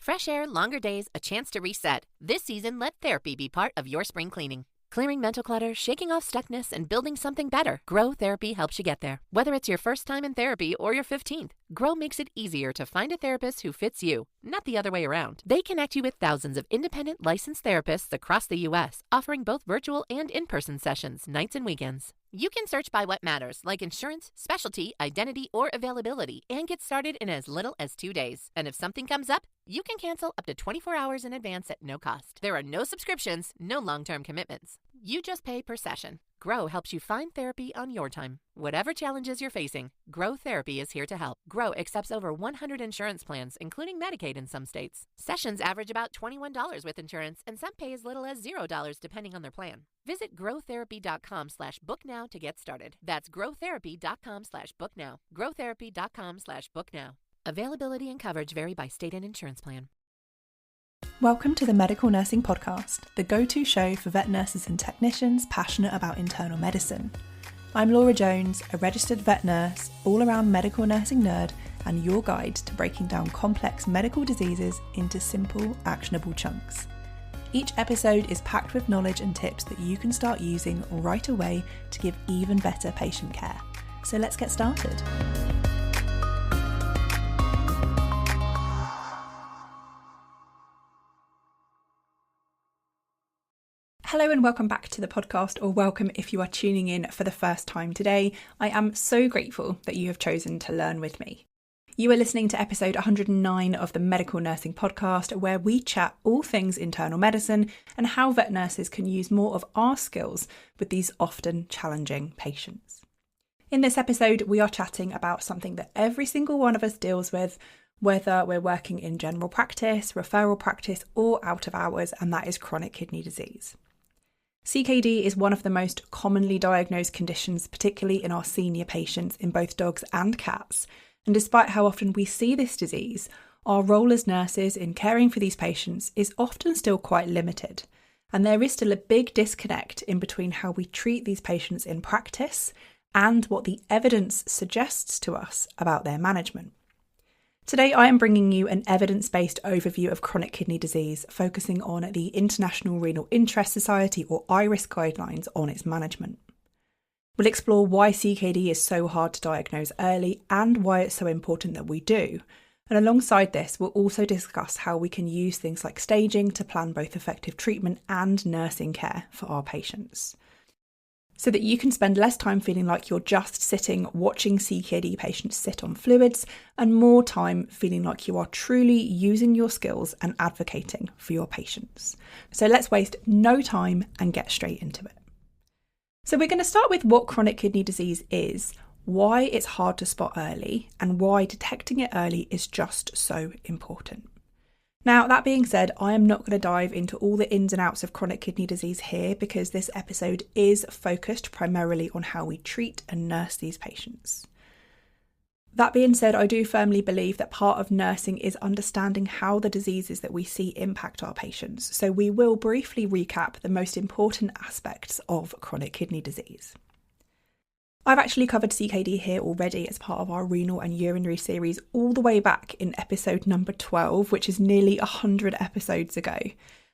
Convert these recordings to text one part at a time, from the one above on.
Fresh air, longer days, a chance to reset. This season, let therapy be part of your spring cleaning. Clearing mental clutter, shaking off stuckness, and building something better. Grow Therapy helps you get there. Whether it's your first time in therapy or your 15th, Grow makes it easier to find a therapist who fits you, not the other way around. They connect you with thousands of independent licensed therapists across the U.S., offering both virtual and in-person sessions, nights and weekends. You can search by what matters, like insurance, specialty, identity, or availability, and get started in as little as 2 days. And if something comes up, you can cancel up to 24 hours in advance at no cost. There are no subscriptions, no long-term commitments. You just pay per session. Grow helps you find therapy on your time. Whatever challenges you're facing, Grow Therapy is here to help. Grow accepts over 100 insurance plans, including Medicaid in some states. Sessions average about $21 with insurance, and some pay as little as $0 depending on their plan. Visit growtherapy.com/booknow to get started. That's growtherapy.com/booknow. growtherapy.com/booknow. Availability and coverage vary by state and insurance plan. Welcome to the Medical Nursing Podcast, the go-to show for vet nurses and technicians passionate about internal medicine. I'm Laura Jones, a registered vet nurse, all-around medical nursing nerd, and your guide to breaking down complex medical diseases into simple, actionable chunks. Each episode is packed with knowledge and tips that you can start using right away to give even better patient care. So let's get started. Hello and welcome back to the podcast, or welcome if you are tuning in for the first time today. I am so grateful that you have chosen to learn with me. You are listening to episode 109 of the Medical Nursing Podcast, where we chat all things internal medicine and how vet nurses can use more of our skills with these often challenging patients. In this episode, we are chatting about something that every single one of us deals with, whether we're working in general practice, referral practice, or out of hours, and that is chronic kidney disease. CKD is one of the most commonly diagnosed conditions, particularly in our senior patients in both dogs and cats. And despite how often we see this disease, our role as nurses in caring for these patients is often still quite limited. And there is still a big disconnect in between how we treat these patients in practice and what the evidence suggests to us about their management. Today, I am bringing you an evidence-based overview of chronic kidney disease, focusing on the International Renal Interest Society, or IRIS, guidelines on its management. We'll explore why CKD is so hard to diagnose early and why it's so important that we do. And alongside this, we'll also discuss how we can use things like staging to plan both effective treatment and nursing care for our patients, so that you can spend less time feeling like you're just sitting watching CKD patients sit on fluids, and more time feeling like you are truly using your skills and advocating for your patients. So let's waste no time and get straight into it. So we're going to start with what chronic kidney disease is, why it's hard to spot early, and why detecting it early is just so important. Now, that being said, I am not going to dive into all the ins and outs of chronic kidney disease here, because this episode is focused primarily on how we treat and nurse these patients. That being said, I do firmly believe that part of nursing is understanding how the diseases that we see impact our patients. So we will briefly recap the most important aspects of chronic kidney disease. I've actually covered CKD here already as part of our renal and urinary series all the way back in episode number 12, which is nearly 100 episodes ago.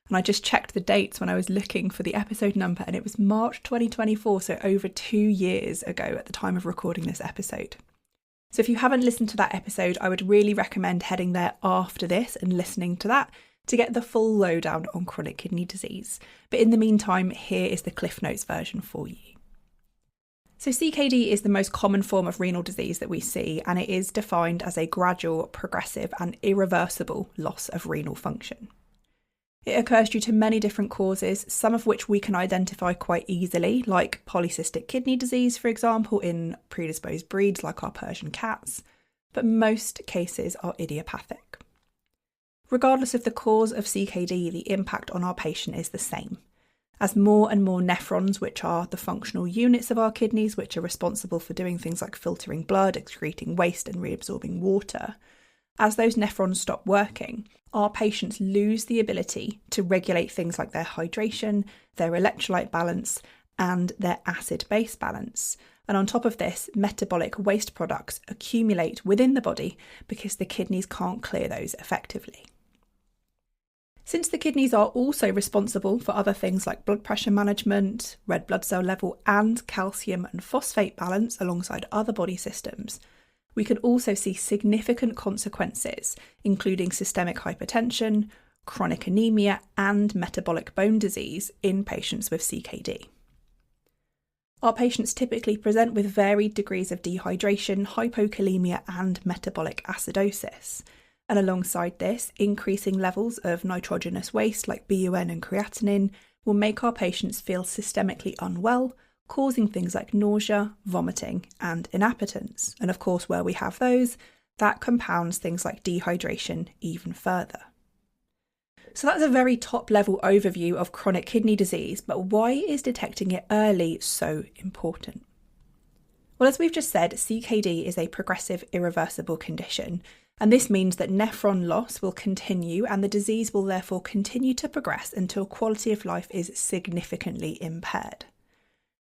And I just checked the dates when I was looking for the episode number, and it was March 2024, so over 2 years ago at the time of recording this episode. So if you haven't listened to that episode, I would really recommend heading there after this and listening to that to get the full lowdown on chronic kidney disease. But in the meantime, here is the Cliff Notes version for you. So CKD is the most common form of renal disease that we see, and it is defined as a gradual, progressive and irreversible loss of renal function. It occurs due to many different causes, some of which we can identify quite easily, like polycystic kidney disease, for example, in predisposed breeds like our Persian cats, but most cases are idiopathic. Regardless of the cause of CKD, the impact on our patient is the same. As more and more nephrons, which are the functional units of our kidneys, which are responsible for doing things like filtering blood, excreting waste and reabsorbing water, as those nephrons stop working, our patients lose the ability to regulate things like their hydration, their electrolyte balance, and their acid-base balance. And on top of this, metabolic waste products accumulate within the body because the kidneys can't clear those effectively. Since the kidneys are also responsible for other things like blood pressure management, red blood cell level, and calcium and phosphate balance alongside other body systems, we can also see significant consequences, including systemic hypertension, chronic anemia, and metabolic bone disease in patients with CKD. Our patients typically present with varied degrees of dehydration, hypokalemia, and metabolic acidosis. And alongside this, increasing levels of nitrogenous waste like BUN and creatinine will make our patients feel systemically unwell, causing things like nausea, vomiting, and inappetence. And of course, where we have those, that compounds things like dehydration even further. So that's a very top-level overview of chronic kidney disease, but why is detecting it early so important? Well, as we've just said, CKD is a progressive, irreversible condition. And this means that nephron loss will continue and the disease will therefore continue to progress until quality of life is significantly impaired.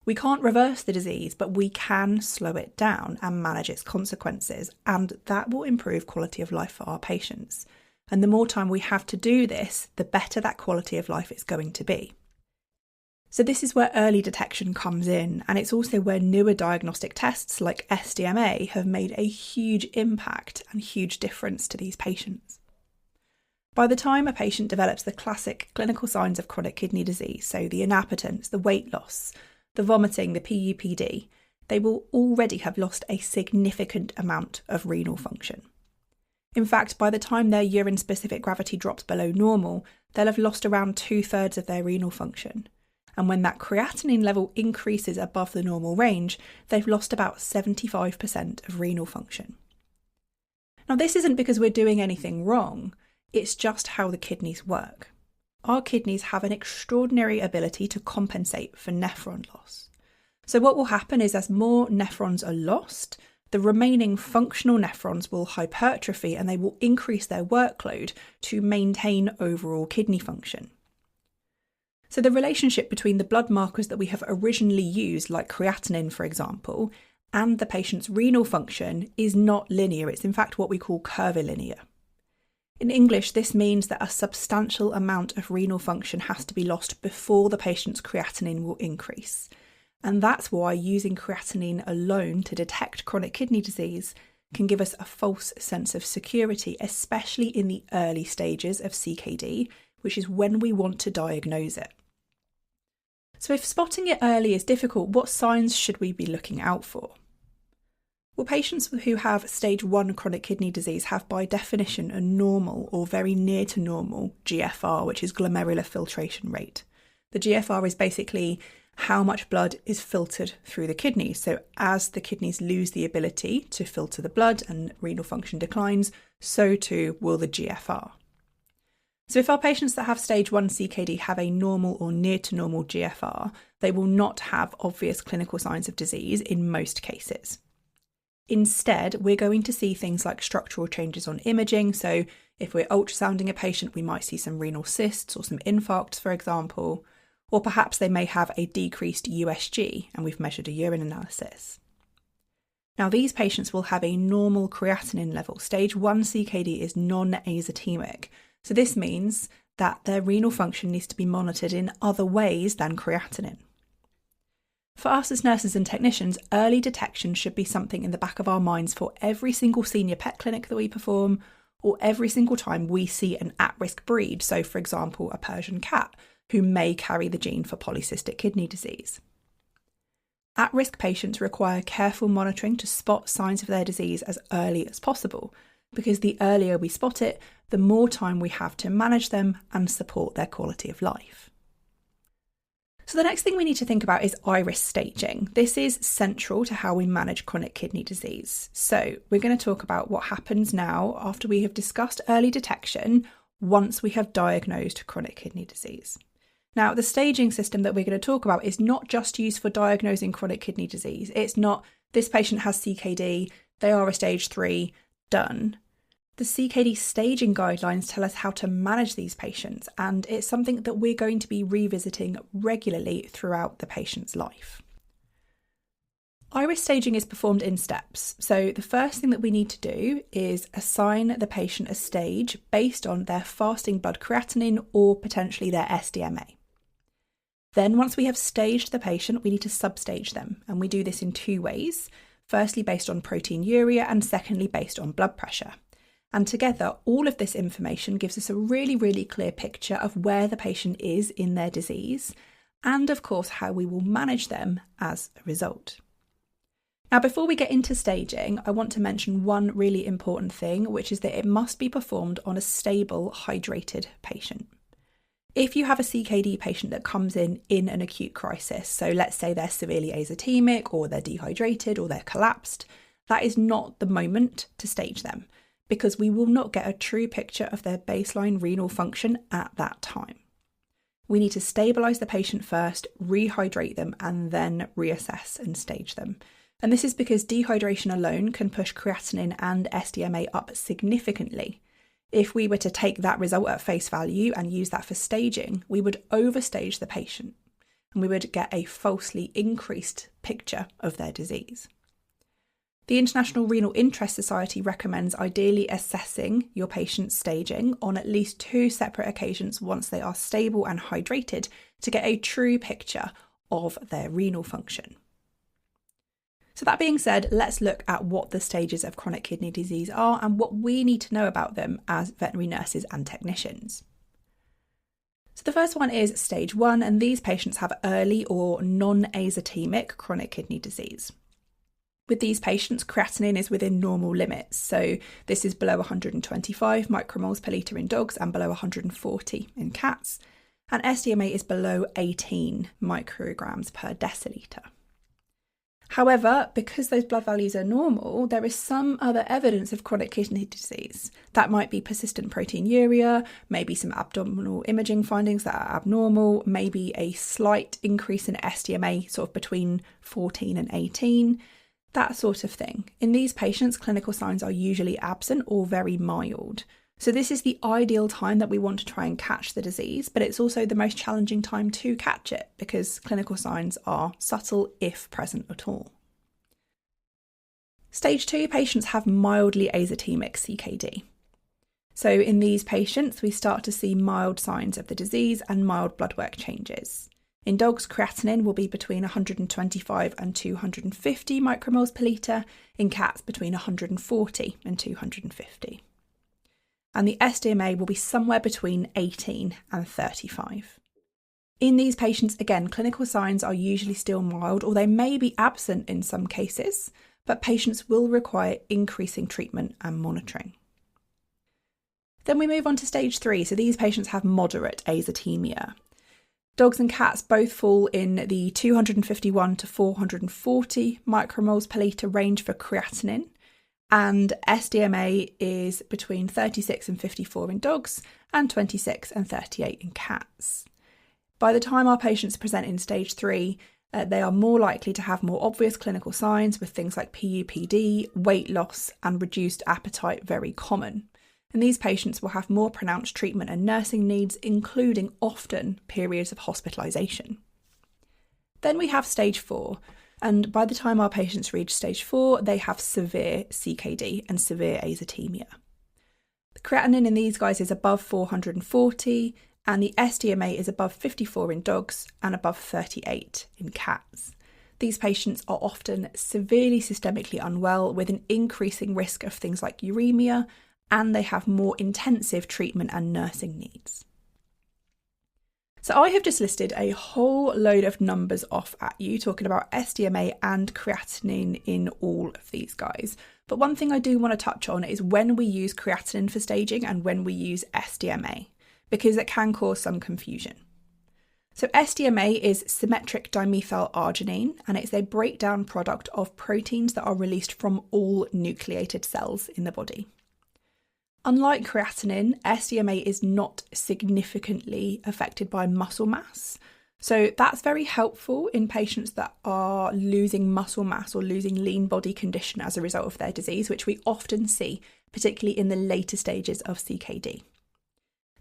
We can't reverse the disease, but we can slow it down and manage its consequences, and that will improve quality of life for our patients. And the more time we have to do this, the better that quality of life is going to be. So this is where early detection comes in, and it's also where newer diagnostic tests like SDMA have made a huge impact and huge difference to these patients. By the time a patient develops the classic clinical signs of chronic kidney disease, so the inappetence, the weight loss, the vomiting, the PUPD, they will already have lost a significant amount of renal function. In fact, by the time their urine-specific gravity drops below normal, they'll have lost around 2/3 of their renal function. And when that creatinine level increases above the normal range, they've lost about 75% of renal function. Now, this isn't because we're doing anything wrong, it's just how the kidneys work. Our kidneys have an extraordinary ability to compensate for nephron loss. So what will happen is as more nephrons are lost, the remaining functional nephrons will hypertrophy and they will increase their workload to maintain overall kidney function. So the relationship between the blood markers that we have originally used, like creatinine, for example, and the patient's renal function is not linear. It's in fact what we call curvilinear. In English, this means that a substantial amount of renal function has to be lost before the patient's creatinine will increase. And that's why using creatinine alone to detect chronic kidney disease can give us a false sense of security, especially in the early stages of CKD, which is when we want to diagnose it. So if spotting it early is difficult, what signs should we be looking out for? Well, patients who have stage 1 chronic kidney disease have by definition a normal or very near to normal GFR, which is glomerular filtration rate. The GFR is basically how much blood is filtered through the kidneys. So as the kidneys lose the ability to filter the blood and renal function declines, so too will the GFR. So if our patients that have stage 1 CKD have a normal or near to normal GFR, they will not have obvious clinical signs of disease in most cases. Instead, we're going to see things like structural changes on imaging. So if we're ultrasounding a patient, we might see some renal cysts or some infarcts, for example, or perhaps they may have a decreased USG and we've measured a urine analysis. Now, these patients will have a normal creatinine level. Stage 1 CKD is non-azotemic. So this means that their renal function needs to be monitored in other ways than creatinine. For us as nurses and technicians, early detection should be something in the back of our minds for every single senior pet clinic that we perform, or every single time we see an at-risk breed, so for example a Persian cat, who may carry the gene for polycystic kidney disease. At-risk patients require careful monitoring to spot signs of their disease as early as possible, because the earlier we spot it, the more time we have to manage them and support their quality of life. So the next thing we need to think about is iris staging. This is central to how we manage chronic kidney disease. So we're going to talk about what happens now after we have discussed early detection once we have diagnosed chronic kidney disease. Now, the staging system that we're going to talk about is not just used for diagnosing chronic kidney disease. It's not, this patient has CKD, they are a stage 3, done. The CKD staging guidelines tell us how to manage these patients, and it's something that we're going to be revisiting regularly throughout the patient's life. Iris staging is performed in steps. So the first thing that we need to do is assign the patient a stage based on their fasting blood creatinine or potentially their SDMA. Then once we have staged the patient, we need to substage them. And we do this in two ways. Firstly, based on proteinuria, and secondly, based on blood pressure. And together, all of this information gives us a really, really clear picture of where the patient is in their disease, and of course, how we will manage them as a result. Now, before we get into staging, I want to mention one really important thing, which is that it must be performed on a stable, hydrated patient. If you have a CKD patient that comes in an acute crisis, so let's say they're severely azotemic or they're dehydrated or they're collapsed, that is not the moment to stage them because we will not get a true picture of their baseline renal function at that time. We need to stabilise the patient first, rehydrate them, and then reassess and stage them. And this is because dehydration alone can push creatinine and SDMA up significantly. If we were to take that result at face value and use that for staging, we would overstage the patient and we would get a falsely increased picture of their disease. The International Renal Interest Society recommends ideally assessing your patient's staging on at least 2 separate occasions once they are stable and hydrated to get a true picture of their renal function. So that being said, let's look at what the stages of chronic kidney disease are and what we need to know about them as veterinary nurses and technicians. So the first one is stage 1, and these patients have early or non-azotemic chronic kidney disease. With these patients, creatinine is within normal limits, so this is below 125 micromoles per litre in dogs and below 140 in cats, and SDMA is below 18 micrograms per decilitre. However, because those blood values are normal, there is some other evidence of chronic kidney disease. That might be persistent proteinuria, maybe some abdominal imaging findings that are abnormal, maybe a slight increase in SDMA sort of between 14 and 18, that sort of thing. In these patients, clinical signs are usually absent or very mild. So this is the ideal time that we want to try and catch the disease, but it's also the most challenging time to catch it because clinical signs are subtle if present at all. Stage 2 patients have mildly azotemic CKD. So in these patients, we start to see mild signs of the disease and mild blood work changes. In dogs, creatinine will be between 125 and 250 micromoles per litre, in cats between 140 and 250. And the SDMA will be somewhere between 18 and 35. In these patients, again, clinical signs are usually still mild, or they may be absent in some cases, but patients will require increasing treatment and monitoring. Then we move on to stage 3. So these patients have moderate azotemia. Dogs and cats both fall in the 251 to 440 micromoles per litre range for creatinine. And SDMA is between 36 and 54 in dogs and 26 and 38 in cats. By the time our patients present in stage 3, they are more likely to have more obvious clinical signs with things like PUPD, weight loss and reduced appetite very common. And these patients will have more pronounced treatment and nursing needs, including often periods of hospitalisation. Then we have stage 4. And by the time our patients reach stage 4, they have severe CKD and severe azotemia. The creatinine in these guys is above 440, and the SDMA is above 54 in dogs and above 38 in cats. These patients are often severely systemically unwell with an increasing risk of things like uremia, and they have more intensive treatment and nursing needs. So I have just listed a whole load of numbers off at you, talking about SDMA and creatinine in all of these guys. But one thing I do want to touch on is when we use creatinine for staging and when we use SDMA, because it can cause some confusion. So SDMA is symmetric dimethyl arginine, and it's a breakdown product of proteins that are released from all nucleated cells in the body. Unlike creatinine, SDMA is not significantly affected by muscle mass. So that's very helpful in patients that are losing muscle mass or losing lean body condition as a result of their disease, which we often see, particularly in the later stages of CKD.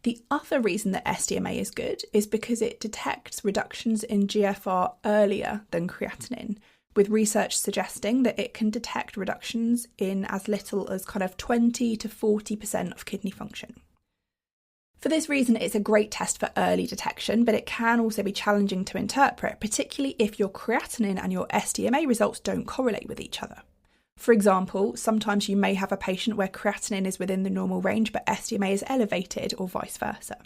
The other reason that SDMA is good is because it detects reductions in GFR earlier than creatinine, with research suggesting that it can detect reductions in as little as kind of 20 to 40% of kidney function. For this reason, it's a great test for early detection, but it can also be challenging to interpret, particularly if your creatinine and your SDMA results don't correlate with each other. For example, sometimes you may have a patient where creatinine is within the normal range, but SDMA is elevated, or vice versa.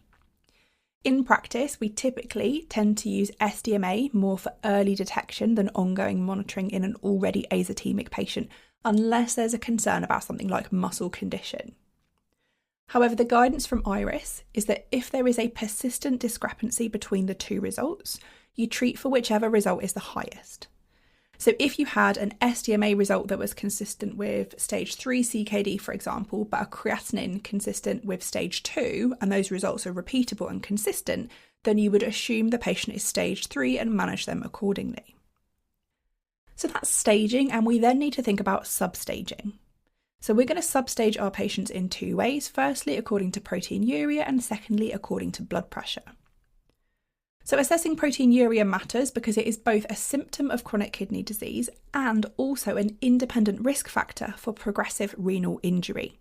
In practice, we typically tend to use SDMA more for early detection than ongoing monitoring in an already azotemic patient, unless there's a concern about something like muscle condition. However, the guidance from IRIS is that if there is a persistent discrepancy between the two results, you treat for whichever result is the highest. So if you had an SDMA result that was consistent with stage 3 CKD, for example, but a creatinine consistent with stage 2, and those results are repeatable and consistent, then you would assume the patient is stage 3 and manage them accordingly. So that's staging, and we then need to think about substaging. So we're going to substage our patients in two ways, firstly according to proteinuria and secondly according to blood pressure. So assessing proteinuria matters because it is both a symptom of chronic kidney disease and also an independent risk factor for progressive renal injury.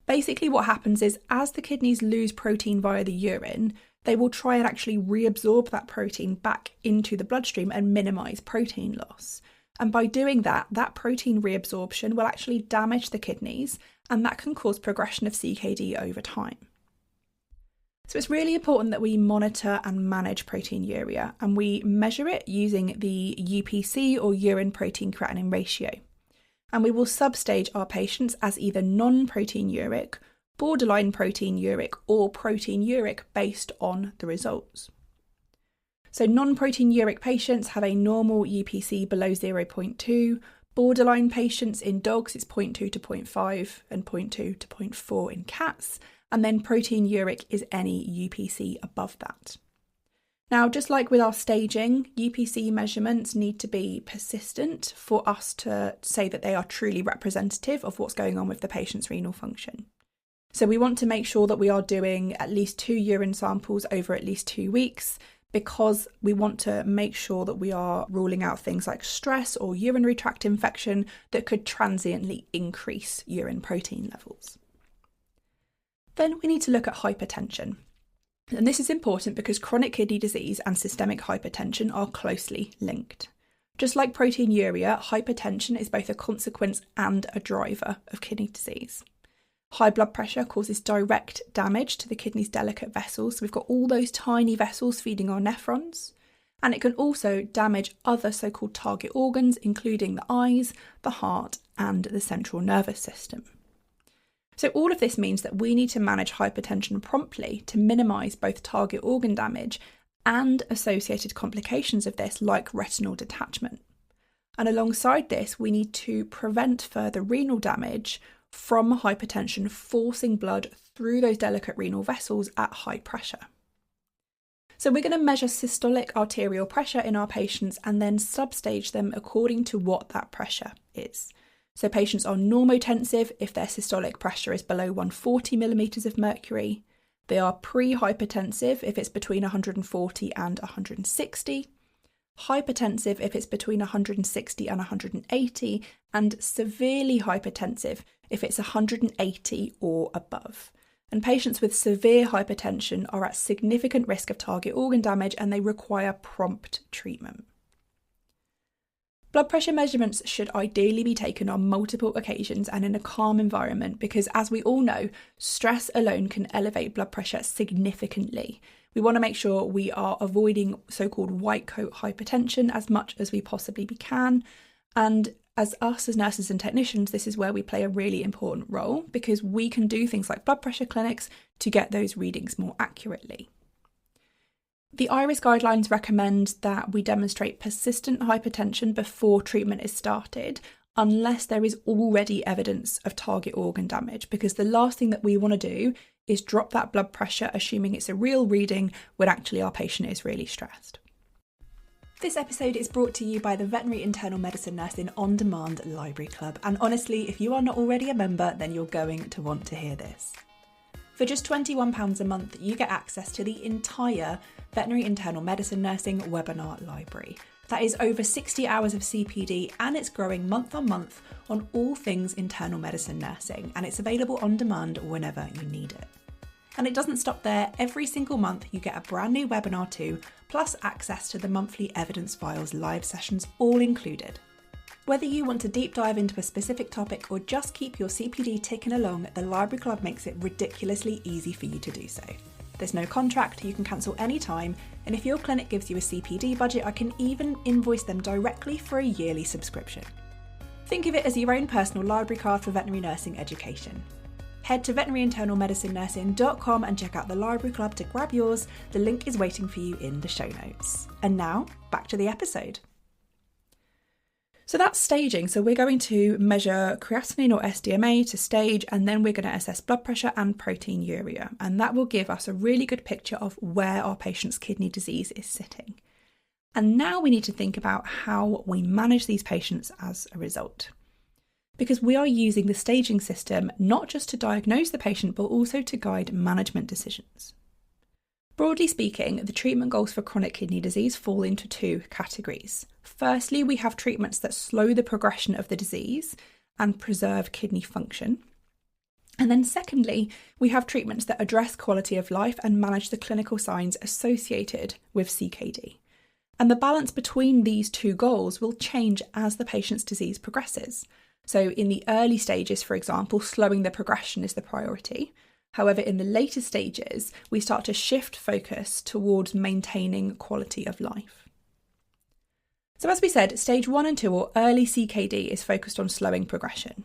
Basically what happens is as the kidneys lose protein via the urine, they will try and actually reabsorb that protein back into the bloodstream and minimise protein loss. And by doing that, that protein reabsorption will actually damage the kidneys, and that can cause progression of CKD over time. So it's really important that we monitor and manage proteinuria, and we measure it using the UPC or urine protein creatinine ratio. And we will substage our patients as either non-proteinuric, borderline proteinuric, or proteinuric based on the results. So non-proteinuric patients have a normal UPC below 0.2, borderline patients in dogs it's 0.2 to 0.5 and 0.2 to 0.4 in cats, and then proteinuric is any UPC above that. Now, just like with our staging, UPC measurements need to be persistent for us to say that they are truly representative of what's going on with the patient's renal function. So we want to make sure that we are doing at least 2 urine samples over at least 2 weeks, because we want to make sure that we are ruling out things like stress or urinary tract infection that could transiently increase urine protein levels. Then we need to look at hypertension. And this is important because chronic kidney disease and systemic hypertension are closely linked. Just like proteinuria, hypertension is both a consequence and a driver of kidney disease. High blood pressure causes direct damage to the kidney's delicate vessels. So we've got all those tiny vessels feeding our nephrons. And it can also damage other so-called target organs, including the eyes, the heart, and the central nervous system. So all of this means that we need to manage hypertension promptly to minimise both target organ damage and associated complications of this, like retinal detachment. And alongside this, we need to prevent further renal damage from hypertension forcing blood through those delicate renal vessels at high pressure. So we're going to measure systolic arterial pressure in our patients and then substage them according to what that pressure is. So patients are normotensive if their systolic pressure is below 140 millimeters of mercury. They are pre-hypertensive if it's between 140 and 160. Hypertensive if it's between 160 and 180, and severely hypertensive if it's 180 or above. And patients with severe hypertension are at significant risk of target organ damage and they require prompt treatment. Blood pressure measurements should ideally be taken on multiple occasions and in a calm environment because, as we all know, stress alone can elevate blood pressure significantly. We want to make sure we are avoiding so-called white coat hypertension as much as we possibly can. And as nurses and technicians, this is where we play a really important role because we can do things like blood pressure clinics to get those readings more accurately. The IRIS guidelines recommend that we demonstrate persistent hypertension before treatment is started, unless there is already evidence of target organ damage, because the last thing that we want to do is drop that blood pressure assuming it's a real reading when actually our patient is really stressed. This episode is brought to you by the Veterinary Internal Medicine Nursing On Demand Library Club, and honestly, if you are not already a member, then you're going to want to hear this. For just £21 a month, you get access to the entire Veterinary Internal Medicine Nursing webinar library. That is over 60 hours of CPD, and it's growing month on month on all things internal medicine nursing, and it's available on demand whenever you need it. And it doesn't stop there. Every single month you get a brand new webinar too, plus access to the monthly Evidence Files live sessions all included. Whether you want to deep dive into a specific topic or just keep your CPD ticking along, the Library Club makes it ridiculously easy for you to do so. There's no contract, you can cancel anytime, and if your clinic gives you a CPD budget, I can even invoice them directly for a yearly subscription. Think of it as your own personal library card for veterinary nursing education. Head to veterinaryinternalmedicinenursing.com and check out the Library Club to grab yours. The link is waiting for you in the show notes. And now, back to the episode. So that's staging. So we're going to measure creatinine or SDMA to stage, and then we're going to assess blood pressure and proteinuria. And that will give us a really good picture of where our patient's kidney disease is sitting. And now we need to think about how we manage these patients as a result. Because we are using the staging system not just to diagnose the patient, but also to guide management decisions. Broadly speaking, the treatment goals for chronic kidney disease fall into two categories. Firstly, we have treatments that slow the progression of the disease and preserve kidney function. And then secondly, we have treatments that address quality of life and manage the clinical signs associated with CKD. And the balance between these two goals will change as the patient's disease progresses. So in the early stages, for example, slowing the progression is the priority. However, in the later stages, we start to shift focus towards maintaining quality of life. So as we said, stage 1 and 2 or early CKD is focused on slowing progression.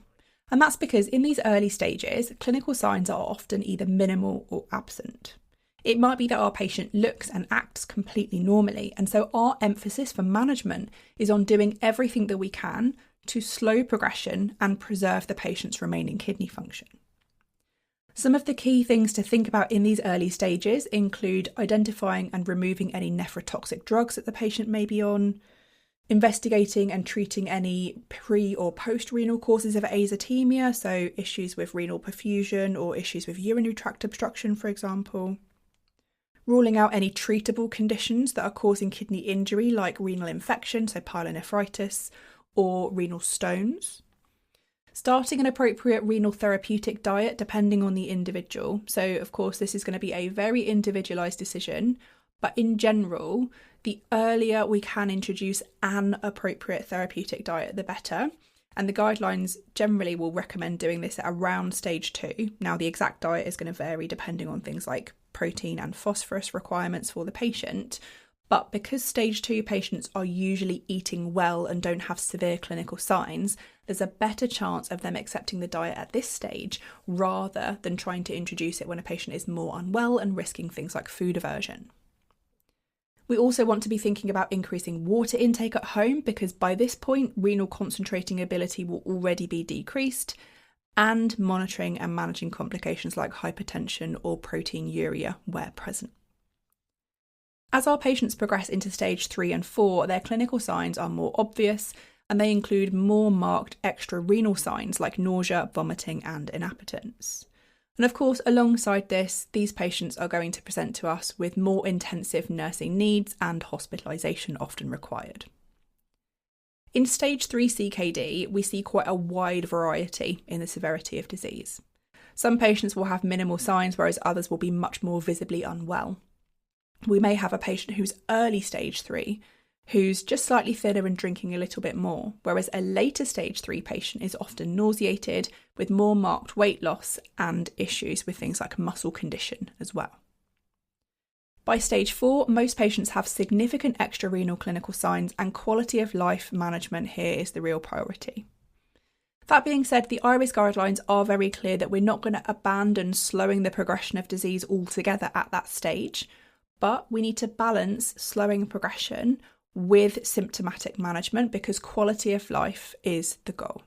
And that's because in these early stages, clinical signs are often either minimal or absent. It might be that our patient looks and acts completely normally, and so our emphasis for management is on doing everything that we can to slow progression and preserve the patient's remaining kidney function. Some of the key things to think about in these early stages include identifying and removing any nephrotoxic drugs that the patient may be on, investigating and treating any pre- or post-renal causes of azotemia, so issues with renal perfusion or issues with urinary tract obstruction, for example, ruling out any treatable conditions that are causing kidney injury like renal infection, so pyelonephritis, or renal stones. Starting an appropriate renal therapeutic diet depending on the individual. So of course this is going to be a very individualised decision, but in general, the earlier we can introduce an appropriate therapeutic diet, the better. And the guidelines generally will recommend doing this at around stage 2. Now the exact diet is going to vary depending on things like protein and phosphorus requirements for the patient. But because stage 2 patients are usually eating well and don't have severe clinical signs, there's a better chance of them accepting the diet at this stage rather than trying to introduce it when a patient is more unwell and risking things like food aversion. We also want to be thinking about increasing water intake at home because by this point, renal concentrating ability will already be decreased, and monitoring and managing complications like hypertension or proteinuria where present. As our patients progress into stage 3 and 4, their clinical signs are more obvious and they include more marked extrarenal signs like nausea, vomiting and inappetence. And of course, alongside this, these patients are going to present to us with more intensive nursing needs and hospitalisation often required. In stage 3 CKD, we see quite a wide variety in the severity of disease. Some patients will have minimal signs, whereas others will be much more visibly unwell. We may have a patient who's early stage 3, who's just slightly thinner and drinking a little bit more, whereas a later stage 3 patient is often nauseated with more marked weight loss and issues with things like muscle condition as well. By stage 4, most patients have significant extrarenal clinical signs and quality of life management here is the real priority. That being said, the IRIS guidelines are very clear that we're not going to abandon slowing the progression of disease altogether at that stage, but we need to balance slowing progression with symptomatic management because quality of life is the goal.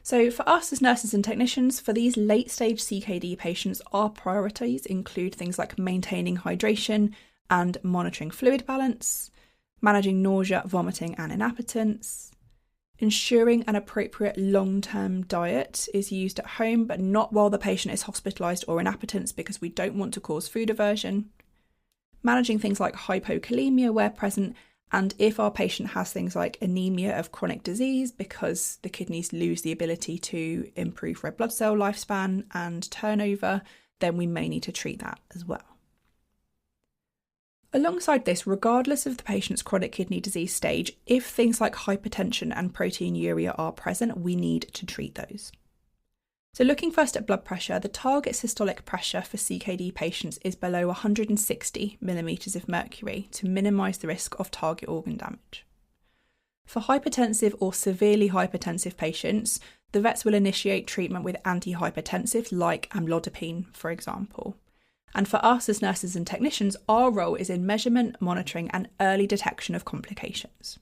So for us as nurses and technicians, for these late stage CKD patients, our priorities include things like maintaining hydration and monitoring fluid balance, managing nausea, vomiting and inappetence, ensuring an appropriate long-term diet is used at home, but not while the patient is hospitalised or inappetence because we don't want to cause food aversion, managing things like hypokalemia where present, And if our patient has things like anemia of chronic disease because the kidneys lose the ability to improve red blood cell lifespan and turnover, then we may need to treat that as well. Alongside this, regardless of the patient's chronic kidney disease stage, if things like hypertension and proteinuria are present, we need to treat those. So looking first at blood pressure, the target systolic pressure for CKD patients is below 160 millimetres of mercury to minimise the risk of target organ damage. For hypertensive or severely hypertensive patients, the vets will initiate treatment with antihypertensives like amlodipine, for example. And for us as nurses and technicians, our role is in measurement, monitoring and early detection of complications.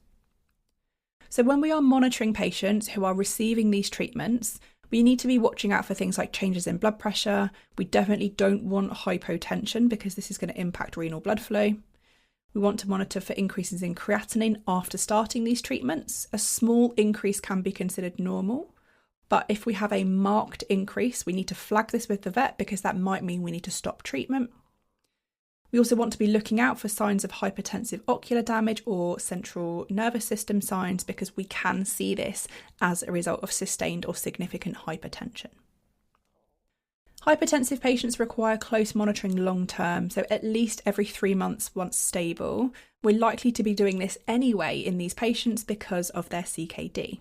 So when we are monitoring patients who are receiving these treatments, we need to be watching out for things like changes in blood pressure. We definitely don't want hypotension because this is going to impact renal blood flow. We want to monitor for increases in creatinine after starting these treatments. A small increase can be considered normal, but if we have a marked increase, we need to flag this with the vet because that might mean we need to stop treatment. We also want to be looking out for signs of hypertensive ocular damage or central nervous system signs because we can see this as a result of sustained or significant hypertension. Hypertensive patients require close monitoring long term, so at least every 3 months once stable. We're likely to be doing this anyway in these patients because of their CKD.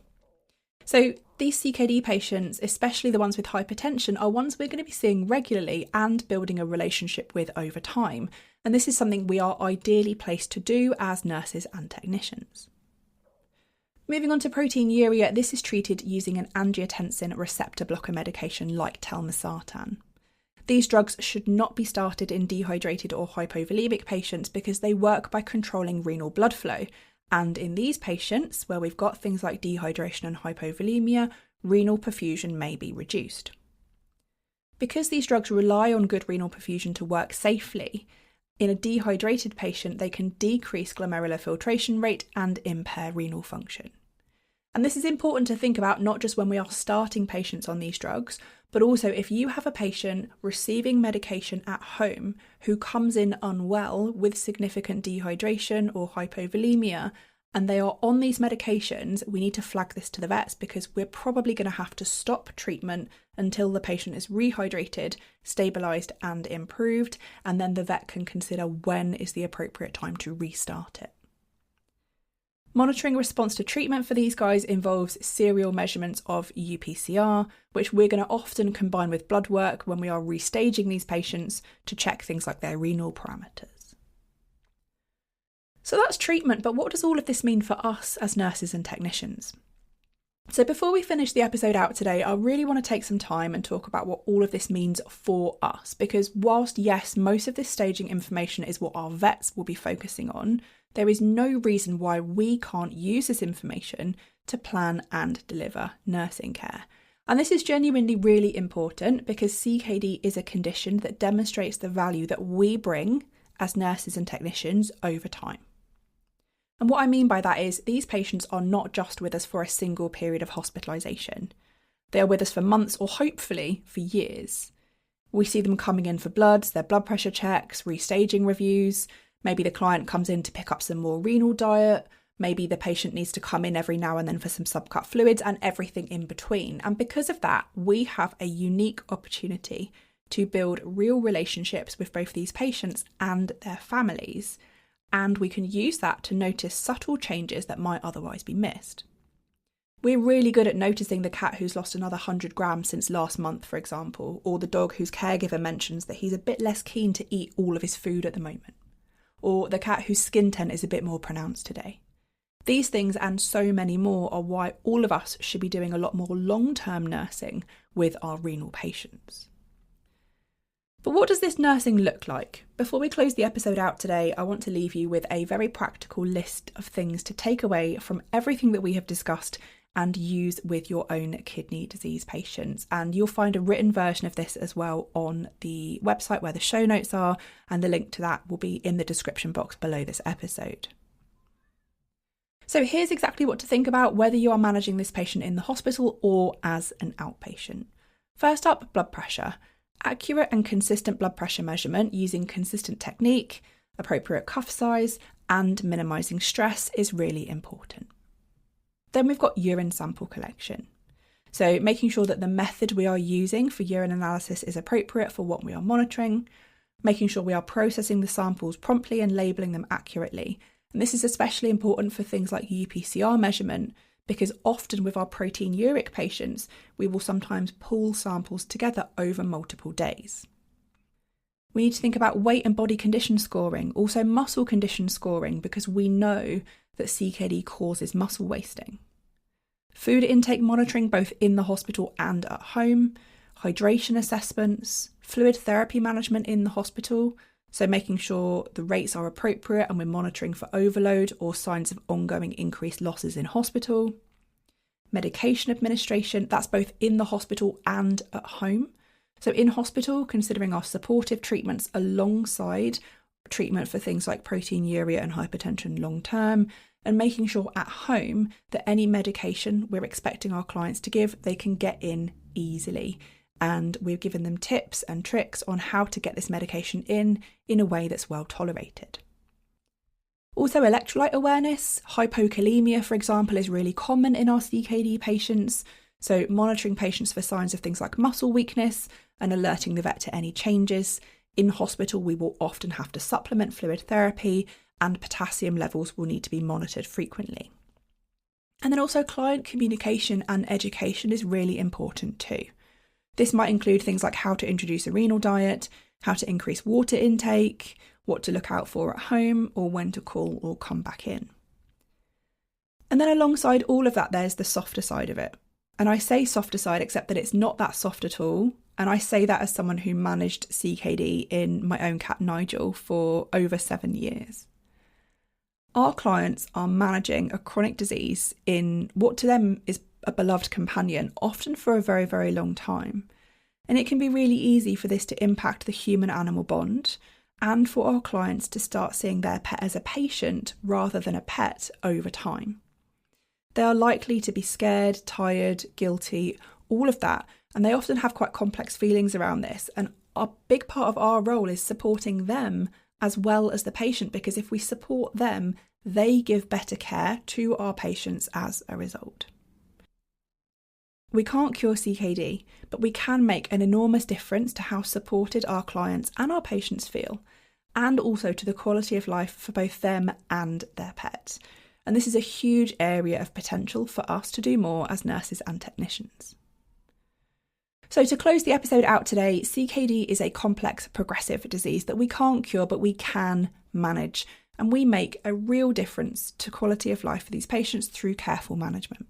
So these CKD patients, especially the ones with hypertension, are ones we're going to be seeing regularly and building a relationship with over time. And this is something we are ideally placed to do as nurses and technicians. Moving on to proteinuria, this is treated using an angiotensin receptor blocker medication like telmisartan. These drugs should not be started in dehydrated or hypovolemic patients because they work by controlling renal blood flow. And in these patients, where we've got things like dehydration and hypovolemia, renal perfusion may be reduced. Because these drugs rely on good renal perfusion to work safely, in a dehydrated patient, they can decrease glomerular filtration rate and impair renal function. And this is important to think about not just when we are starting patients on these drugs, but also if you have a patient receiving medication at home who comes in unwell with significant dehydration or hypovolemia, and they are on these medications, we need to flag this to the vets because we're probably going to have to stop treatment until the patient is rehydrated, stabilised and improved, and then the vet can consider when is the appropriate time to restart it. Monitoring response to treatment for these guys involves serial measurements of UPCR, which we're going to often combine with blood work when we are restaging these patients to check things like their renal parameters. So that's treatment, but what does all of this mean for us as nurses and technicians? So before we finish the episode out today, I really want to take some time and talk about what all of this means for us, because whilst yes, most of this staging information is what our vets will be focusing on, there is no reason why we can't use this information to plan and deliver nursing care. And this is genuinely really important because CKD is a condition that demonstrates the value that we bring as nurses and technicians over time. And what I mean by that is these patients are not just with us for a single period of hospitalisation. They are with us for months or hopefully for years. We see them coming in for bloods, their blood pressure checks, restaging reviews. Maybe the client comes in to pick up some more renal diet. Maybe the patient needs to come in every now and then for some subcut fluids and everything in between. And because of that, we have a unique opportunity to build real relationships with both these patients and their families. And we can use that to notice subtle changes that might otherwise be missed. We're really good at noticing the cat who's lost another 100 grams since last month, for example, or the dog whose caregiver mentions that he's a bit less keen to eat all of his food at the moment, or the cat whose skin tint is a bit more pronounced today. These things and so many more are why all of us should be doing a lot more long-term nursing with our renal patients. But what does this nursing look like? Before we close the episode out today, I want to leave you with a very practical list of things to take away from everything that we have discussed and use with your own kidney disease patients. And you'll find a written version of this as well on the website where the show notes are, and the link to that will be in the description box below this episode. So here's exactly what to think about whether you are managing this patient in the hospital or as an outpatient. First up, blood pressure. Accurate and consistent blood pressure measurement using consistent technique, appropriate cuff size, and minimising stress is really important. Then we've got urine sample collection. So making sure that the method we are using for urine analysis is appropriate for what we are monitoring, making sure we are processing the samples promptly and labelling them accurately. And this is especially important for things like UPCR measurement, because often with our proteinuric patients, we will sometimes pool samples together over multiple days. We need to think about weight and body condition scoring, also muscle condition scoring, because we know that CKD causes muscle wasting. Food intake monitoring both in the hospital and at home, hydration assessments, fluid therapy management in the hospital, so making sure the rates are appropriate and we're monitoring for overload or signs of ongoing increased losses in hospital. Medication administration, that's both in the hospital and at home. So in hospital, considering our supportive treatments alongside treatment for things like proteinuria and hypertension long term, and making sure at home that any medication we're expecting our clients to give, they can get in easily. And we've given them tips and tricks on how to get this medication in a way that's well tolerated. Also, electrolyte awareness. Hypokalemia, for example, is really common in our CKD patients. So monitoring patients for signs of things like muscle weakness and alerting the vet to any changes. In hospital, we will often have to supplement fluid therapy, and potassium levels will need to be monitored frequently. And then also client communication and education is really important too. This might include things like how to introduce a renal diet, how to increase water intake, what to look out for at home, or when to call or come back in. And then alongside all of that, there's the softer side of it. And I say softer side, except that it's not that soft at all. And I say that as someone who managed CKD in my own cat Nigel for over 7 years. Our clients are managing a chronic disease in what to them is a beloved companion, often for a very, very long time. And it can be really easy for this to impact the human-animal bond and for our clients to start seeing their pet as a patient rather than a pet over time. They are likely to be scared, tired, guilty, all of that, and they often have quite complex feelings around this. And a big part of our role is supporting them as well as the patient, because if we support them, they give better care to our patients as a result. We can't cure CKD, but we can make an enormous difference to how supported our clients and our patients feel, and also to the quality of life for both them and their pets. And this is a huge area of potential for us to do more as nurses and technicians. So to close the episode out today, CKD is a complex progressive disease that we can't cure, but we can manage. And we make a real difference to quality of life for these patients through careful management.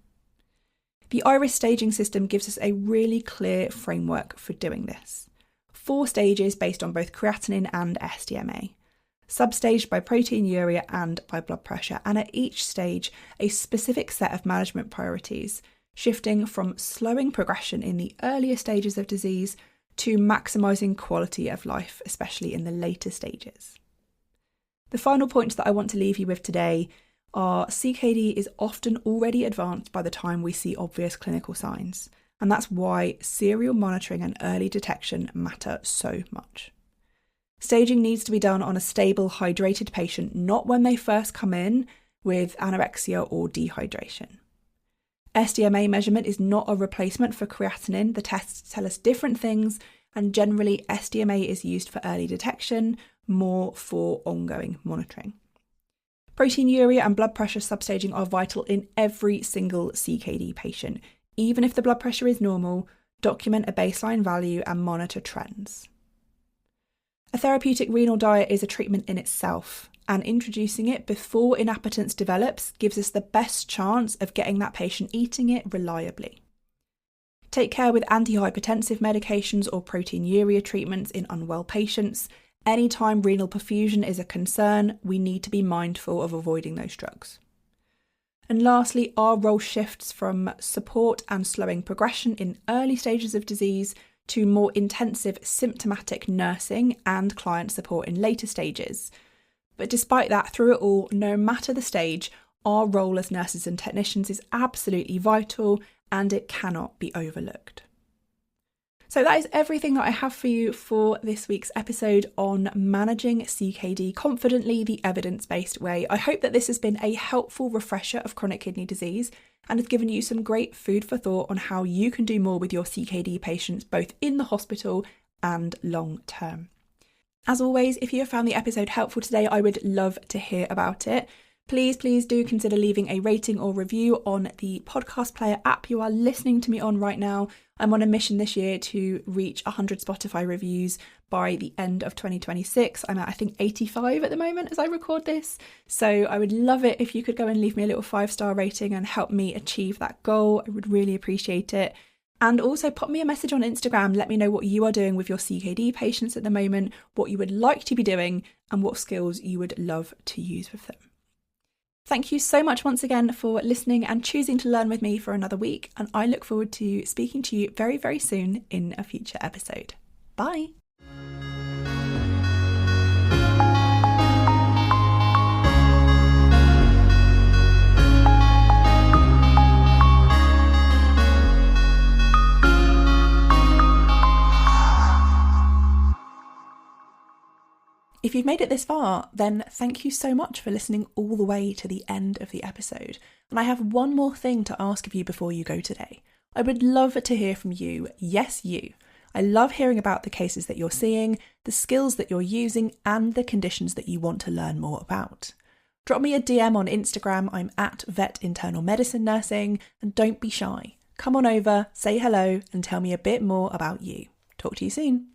The IRIS staging system gives us a really clear framework for doing this. 4 stages based on both creatinine and SDMA, substaged by proteinuria and by blood pressure, and at each stage a specific set of management priorities, shifting from slowing progression in the earlier stages of disease to maximising quality of life, especially in the later stages. The final points that I want to leave you with today are CKD is often already advanced by the time we see obvious clinical signs, and that's why serial monitoring and early detection matter so much. Staging needs to be done on a stable, hydrated patient, not when they first come in with anorexia or dehydration. SDMA measurement is not a replacement for creatinine. The tests tell us different things, and generally SDMA is used for early detection, more for ongoing monitoring. Proteinuria and blood pressure substaging are vital in every single CKD patient. Even if the blood pressure is normal, document a baseline value and monitor trends. A therapeutic renal diet is a treatment in itself, and introducing it before inappetence develops gives us the best chance of getting that patient eating it reliably. Take care with antihypertensive medications or proteinuria treatments in unwell patients. Anytime renal perfusion is a concern, we need to be mindful of avoiding those drugs. And lastly, our role shifts from support and slowing progression in early stages of disease to more intensive symptomatic nursing and client support in later stages. But despite that, through it all, no matter the stage, our role as nurses and technicians is absolutely vital and it cannot be overlooked. So that is everything that I have for you for this week's episode on managing CKD confidently the evidence-based way. I hope that this has been a helpful refresher of chronic kidney disease and has given you some great food for thought on how you can do more with your CKD patients, both in the hospital and long term. As always, if you have found the episode helpful today, I would love to hear about it. Please do consider leaving a rating or review on the podcast player app you are listening to me on right now. I'm on a mission this year to reach 100 Spotify reviews by the end of 2026. I'm at, I think, 85 at the moment as I record this. So I would love it if you could go and leave me a little 5-star rating and help me achieve that goal. I would really appreciate it. And also pop me a message on Instagram. Let me know what you are doing with your CKD patients at the moment, what you would like to be doing, and what skills you would love to use with them. Thank you so much once again for listening and choosing to learn with me for another week. And I look forward to speaking to you very, very soon in a future episode. Bye. If you've made it this far, then thank you so much for listening all the way to the end of the episode. And I have one more thing to ask of you before you go today. I would love to hear from you. Yes, you. I love hearing about the cases that you're seeing, the skills that you're using, and the conditions that you want to learn more about. Drop me a DM on Instagram. I'm at Vet Internal Medicine Nursing, and don't be shy. Come on over, say hello, and tell me a bit more about you. Talk to you soon.